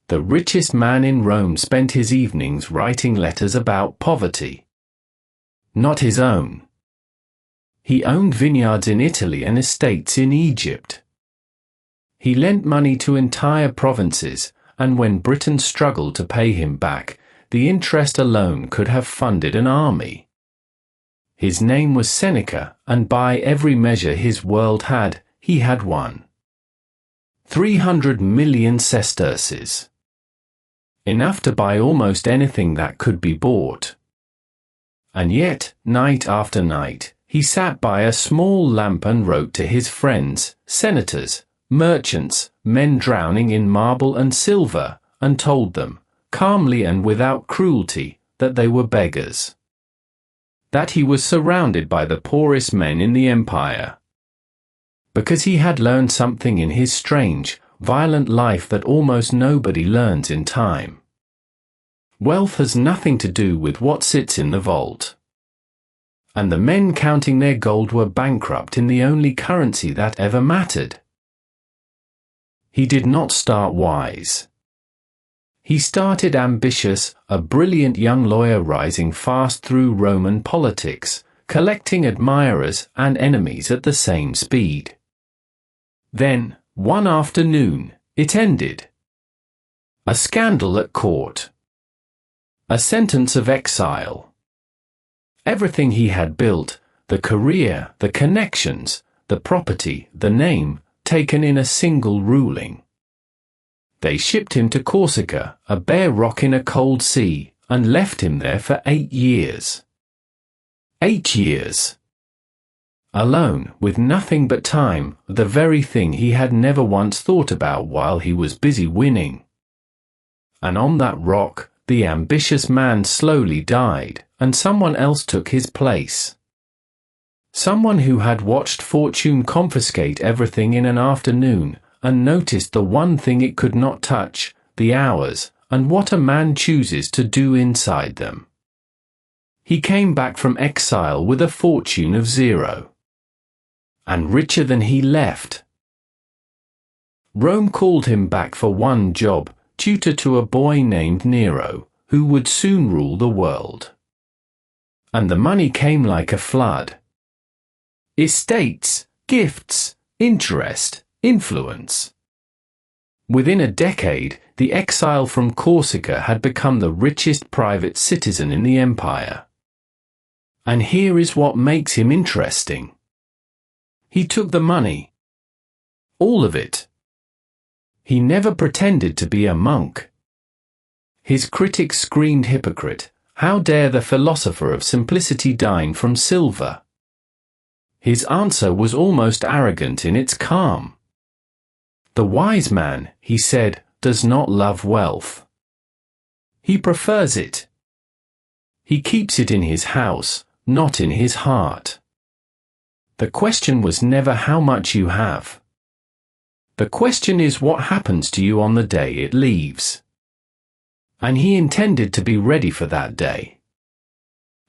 The richest man in Rome spent his evenings writing letters about poverty. Not his own. He owned vineyards in Italy and estates in Egypt. He lent money to entire provinces, and when Britain struggled to pay him back, the interest alone could have funded an army. His name was Seneca, and by every measure his world had, he had won. 300 million sesterces. Enough to buy almost anything that could be bought. And yet, night after night, he sat by a small lamp and wrote to his friends, senators, merchants, men drowning in marble and silver, and told them, calmly and without cruelty, that they were beggars. That he was surrounded by the poorest men in the empire. Because he had learned something in his strange, violent life that almost nobody learns in time. Wealth has nothing to do with what sits in the vault. And the men counting their gold were bankrupt in the only currency that ever mattered. He did not start wise. He started ambitious, a brilliant young lawyer rising fast through Roman politics, collecting admirers and enemies at the same speed. Then, one afternoon, it ended. A scandal at court. A sentence of exile. Everything he had built, the career, the connections, the property, the name, taken in a single ruling. They shipped him to Corsica, a bare rock in a cold sea, and left him there for 8 years. 8 years. Alone, with nothing but time, the very thing he had never once thought about while he was busy winning. And on that rock, the ambitious man slowly died, and someone else took his place. Someone who had watched fortune confiscate everything in an afternoon, and noticed the one thing it could not touch, the hours, and what a man chooses to do inside them. He came back from exile with a fortune of 0. And richer than he left. Rome called him back for one job, tutor to a boy named Nero, who would soon rule the world. And the money came like a flood. Estates, gifts, interest, influence. Within a decade, the exile from Corsica had become the richest private citizen in the empire. And here is what makes him interesting. He took the money. All of it. He never pretended to be a monk. His critics screamed hypocrite, how dare the philosopher of simplicity dine from silver? His answer was almost arrogant in its calm. The wise man, he said, does not love wealth. He prefers it. He keeps it in his house, not in his heart. The question was never how much you have. The question is what happens to you on the day it leaves. And he intended to be ready for that day.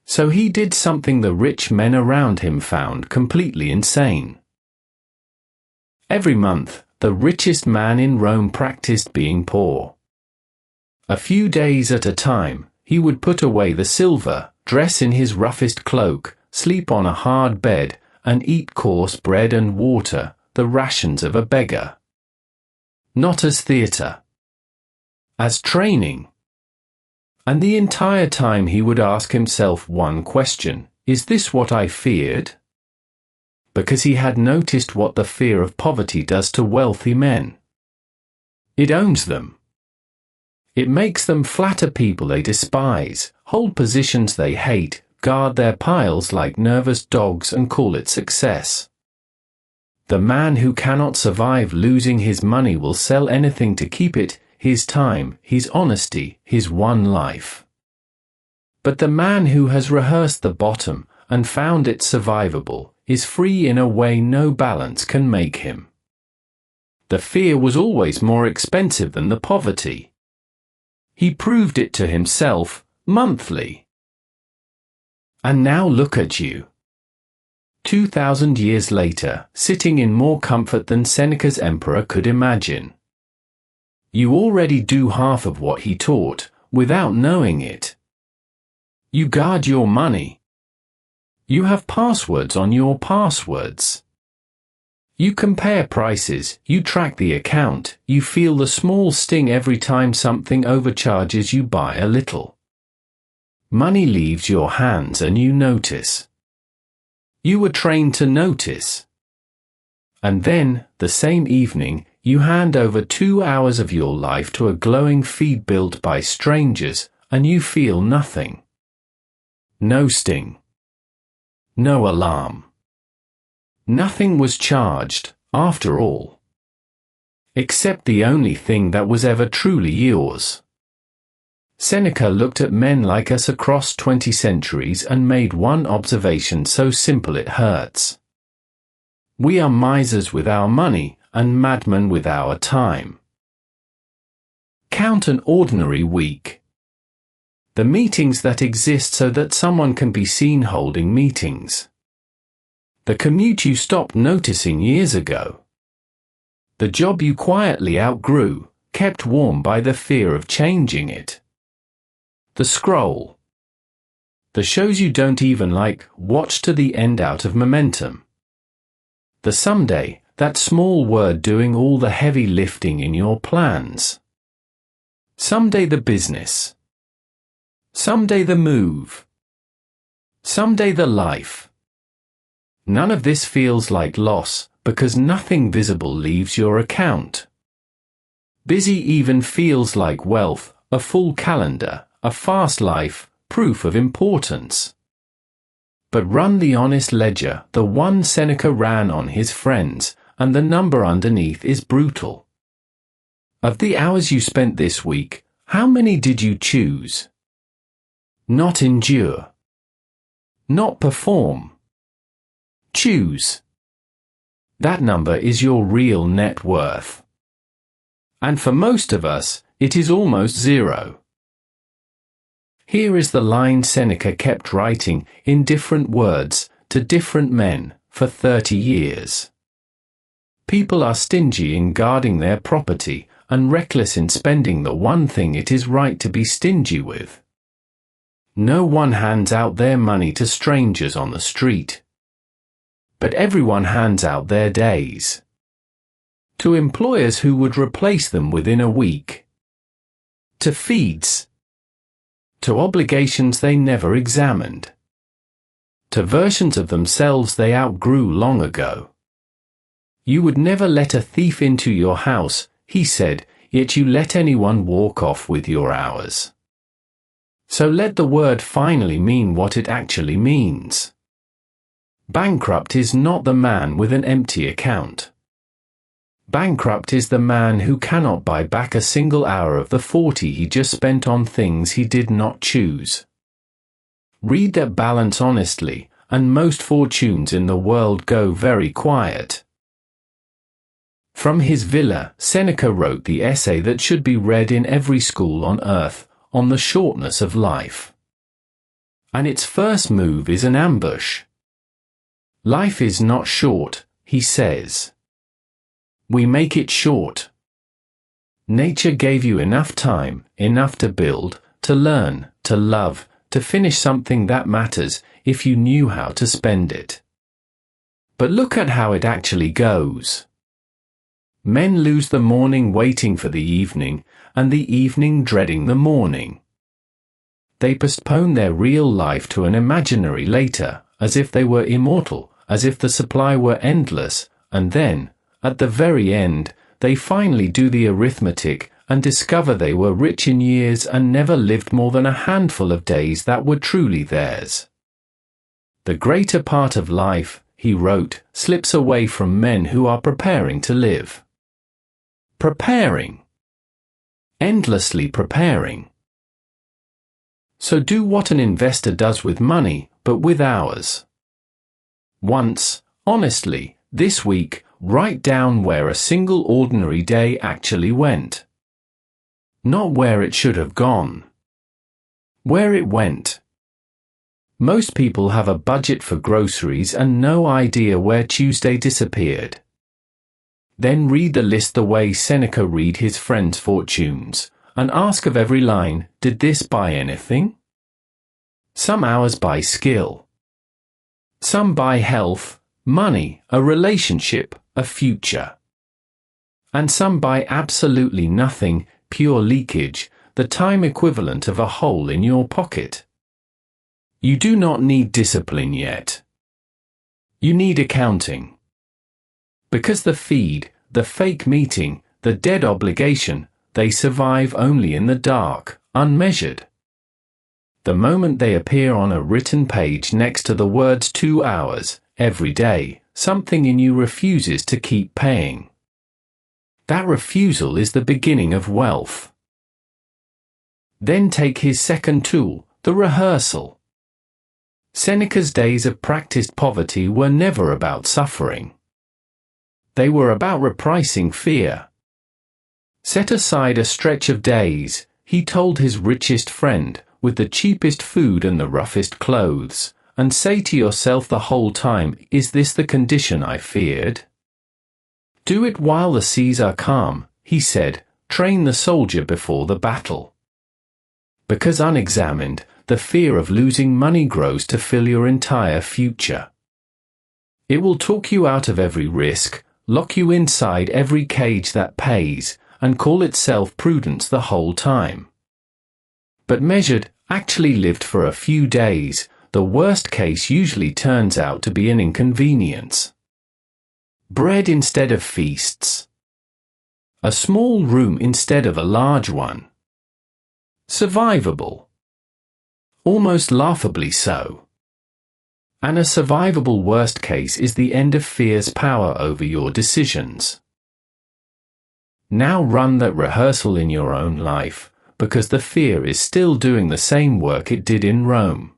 So he did something the rich men around him found completely insane. Every month, the richest man in Rome practiced being poor. A few days at a time, he would put away the silver, dress in his roughest cloak, sleep on a hard bed, and eat coarse bread and water, the rations of a beggar. Not as theatre. As training. And the entire time he would ask himself one question, is this what I feared? Because he had noticed what the fear of poverty does to wealthy men. It owns them. It makes them flatter people they despise, hold positions they hate, guard their piles like nervous dogs and call it success. The man who cannot survive losing his money will sell anything to keep it, his time, his honesty, his one life. But the man who has rehearsed the bottom and found it survivable is free in a way no balance can make him. The fear was always more expensive than the poverty. He proved it to himself, monthly. And now look at you. 2,000 years later, sitting in more comfort than Seneca's emperor could imagine. You already do half of what he taught, without knowing it. You guard your money. You have passwords on your passwords. You compare prices, you track the account, you feel the small sting every time something overcharges you by a little. Money leaves your hands and you notice. You were trained to notice. And then, the same evening, you hand over 2 hours of your life to a glowing feed built by strangers, and you feel nothing. No sting. No alarm. Nothing was charged, after all. Except the only thing that was ever truly yours. Seneca looked at men like us across 20 centuries and made one observation so simple it hurts. We are misers with our money and madmen with our time. Count an ordinary week. The meetings that exist so that someone can be seen holding meetings. The commute you stopped noticing years ago. The job you quietly outgrew, kept warm by the fear of changing it. The scroll. The shows you don't even like, watch to the end out of momentum. The someday, that small word doing all the heavy lifting in your plans. Someday the business. Someday the move. Someday the life. None of this feels like loss, because nothing visible leaves your account. Busy even feels like wealth, a full calendar, a fast life, proof of importance. But run the honest ledger, the one Seneca ran on his friends, and the number underneath is brutal. Of the hours you spent this week, how many did you choose? Not endure. Not perform. Choose. That number is your real net worth. And for most of us, it is almost zero. Here is the line Seneca kept writing in different words to different men for 30 years. People are stingy in guarding their property and reckless in spending the one thing it is right to be stingy with. No one hands out their money to strangers on the street. But everyone hands out their days. To employers who would replace them within a week. To feeds. To obligations they never examined. To versions of themselves they outgrew long ago. You would never let a thief into your house, he said, yet you let anyone walk off with your hours. So let the word finally mean what it actually means. Bankrupt is not the man with an empty account. Bankrupt is the man who cannot buy back a single hour of the 40 he just spent on things he did not choose. Read that balance honestly, and most fortunes in the world go very quiet. From his villa, Seneca wrote the essay that should be read in every school on earth, on the shortness of life. And its first move is an ambush. Life is not short, he says. We make it short. Nature gave you enough time, enough to build, to learn, to love, to finish something that matters, if you knew how to spend it. But look at how it actually goes. Men lose the morning waiting for the evening, and the evening dreading the morning. They postpone their real life to an imaginary later, as if they were immortal, as if the supply were endless, and then, at the very end, they finally do the arithmetic and discover they were rich in years and never lived more than a handful of days that were truly theirs. The greater part of life, he wrote, slips away from men who are preparing to live. Preparing. Endlessly preparing. So do what an investor does with money, but with hours. Once, honestly, this week, write down where a single ordinary day actually went. Not where it should have gone. Where it went. Most people have a budget for groceries and no idea where Tuesday disappeared. Then read the list the way Seneca read his friends' fortunes, and ask of every line, did this buy anything? Some hours buy skill. Some buy health, money, a relationship, a future. And some buy absolutely nothing, pure leakage, the time equivalent of a hole in your pocket. You do not need discipline yet. You need accounting. Because the feed, the fake meeting, the dead obligation, they survive only in the dark, unmeasured. The moment they appear on a written page next to the words 2 hours, every day, something in you refuses to keep paying. That refusal is the beginning of wealth. Then take his second tool, the rehearsal. Seneca's days of practiced poverty were never about suffering. They were about repricing fear. Set aside a stretch of days, he told his richest friend, with the cheapest food and the roughest clothes, and say to yourself the whole time, is this the condition I feared? Do it while the seas are calm, he said, train the soldier before the battle. Because unexamined, the fear of losing money grows to fill your entire future. It will talk you out of every risk, lock you inside every cage that pays, and call itself prudence the whole time. But measured, actually lived for a few days, the worst case usually turns out to be an inconvenience. Bread instead of feasts. A small room instead of a large one. Survivable. Almost laughably so. And a survivable worst case is the end of fear's power over your decisions. Now run that rehearsal in your own life, because the fear is still doing the same work it did in Rome.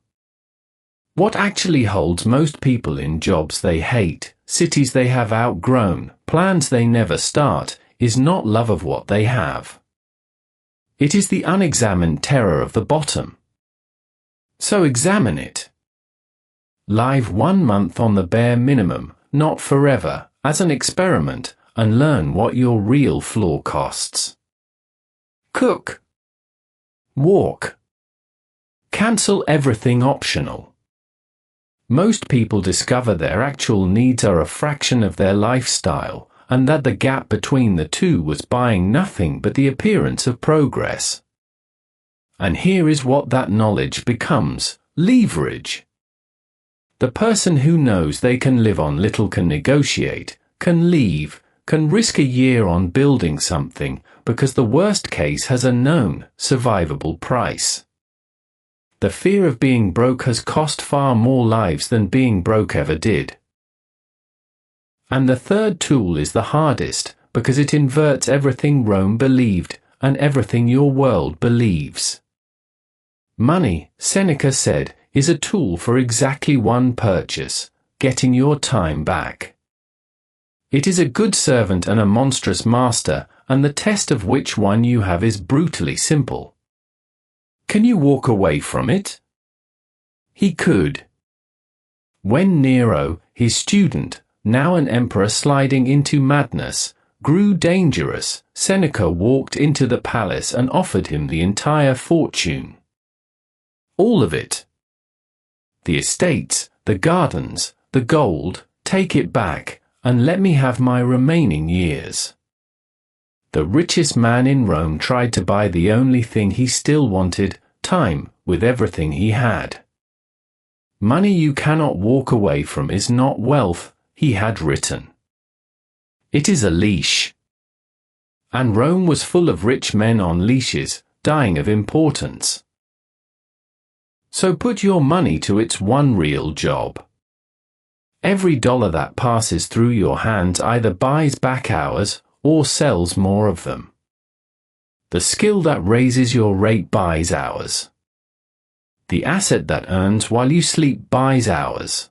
What actually holds most people in jobs they hate, cities they have outgrown, plans they never start, is not love of what they have. It is the unexamined terror of the bottom. So examine it. Live 1 month on the bare minimum, not forever, as an experiment, and learn what your real floor costs. Cook. Walk. Cancel everything optional. Most people discover their actual needs are a fraction of their lifestyle, and that the gap between the two was buying nothing but the appearance of progress. And here is what that knowledge becomes: leverage. The person who knows they can live on little can negotiate, can leave, can risk a year on building something, because the worst case has a known, survivable price. The fear of being broke has cost far more lives than being broke ever did. And the third tool is the hardest, because it inverts everything Rome believed, and everything your world believes. Money, Seneca said, is a tool for exactly one purchase: getting your time back. It is a good servant and a monstrous master, and the test of which one you have is brutally simple. Can you walk away from it? He could. When Nero, his student, now an emperor sliding into madness, grew dangerous, Seneca walked into the palace and offered him the entire fortune. All of it. The estates, the gardens, the gold, take it back, and let me have my remaining years. The richest man in Rome tried to buy the only thing he still wanted, time, with everything he had. Money you cannot walk away from is not wealth, he had written. It is a leash. And Rome was full of rich men on leashes, dying of importance. So put your money to its one real job. Every dollar that passes through your hands either buys back hours or sells more of them. The skill that raises your rate buys hours. The asset that earns while you sleep buys hours.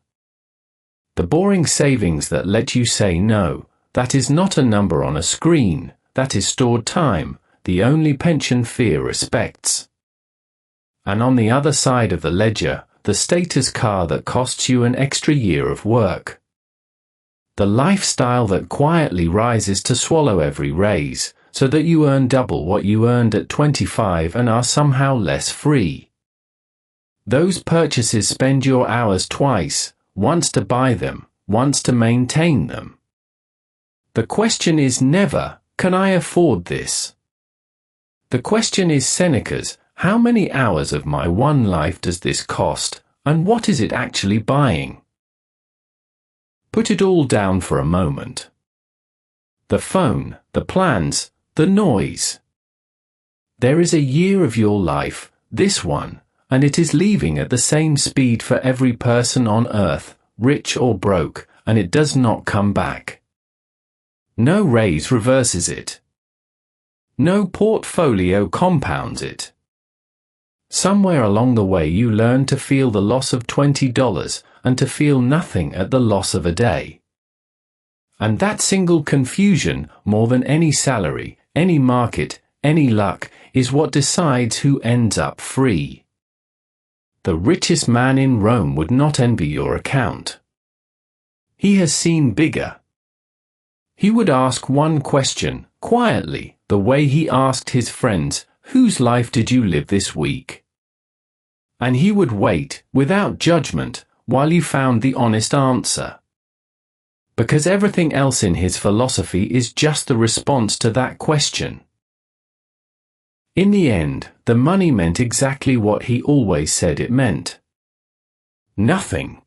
The boring savings that let you say no, that is not a number on a screen, that is stored time, the only pension fear respects. And on the other side of the ledger, the status car that costs you an extra year of work. the lifestyle that quietly rises to swallow every raise, so that you earn double what you earned at 25 and are somehow less free. Those purchases spend your hours twice, once to buy them, once to maintain them. The question is never, can I afford this? The question is Seneca's, how many hours of my one life does this cost, and what is it actually buying? Put it all down for a moment. The phone, the plans, the noise. There is a year of your life, this one, and it is leaving at the same speed for every person on earth, rich or broke, and it does not come back. No raise reverses it. No portfolio compounds it. Somewhere along the way you learn to feel the loss of $20 and to feel nothing at the loss of a day. And that single confusion, more than any salary, any market, any luck, is what decides who ends up free. The richest man in Rome would not envy your account. He has seen bigger. He would ask one question, quietly, the way he asked his friends, "Whose life did you live this week?" And he would wait, without judgment, while you found the honest answer. Because everything else in his philosophy is just the response to that question. In the end, the money meant exactly what he always said it meant. Nothing.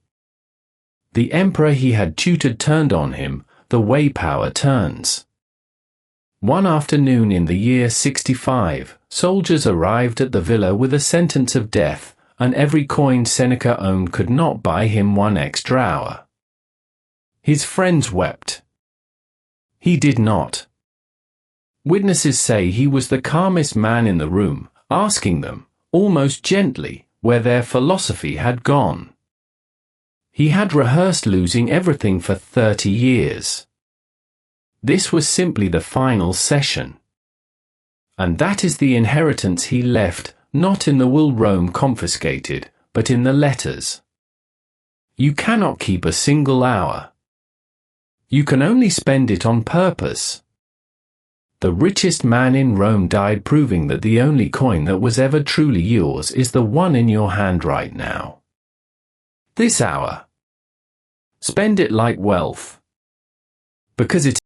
The emperor he had tutored turned on him, the way power turns. One afternoon in the year 65, soldiers arrived at the villa with a sentence of death, and every coin Seneca owned could not buy him one extra hour. His friends wept. He did not. Witnesses say he was the calmest man in the room, asking them, almost gently, where their philosophy had gone. He had rehearsed losing everything for 30 years. This was simply the final session. And that is the inheritance he left, not in the will Rome confiscated, but in the letters. You cannot keep a single hour. You can only spend it on purpose. The richest man in Rome died proving that the only coin that was ever truly yours is the one in your hand right now. This hour. Spend it like wealth. Because it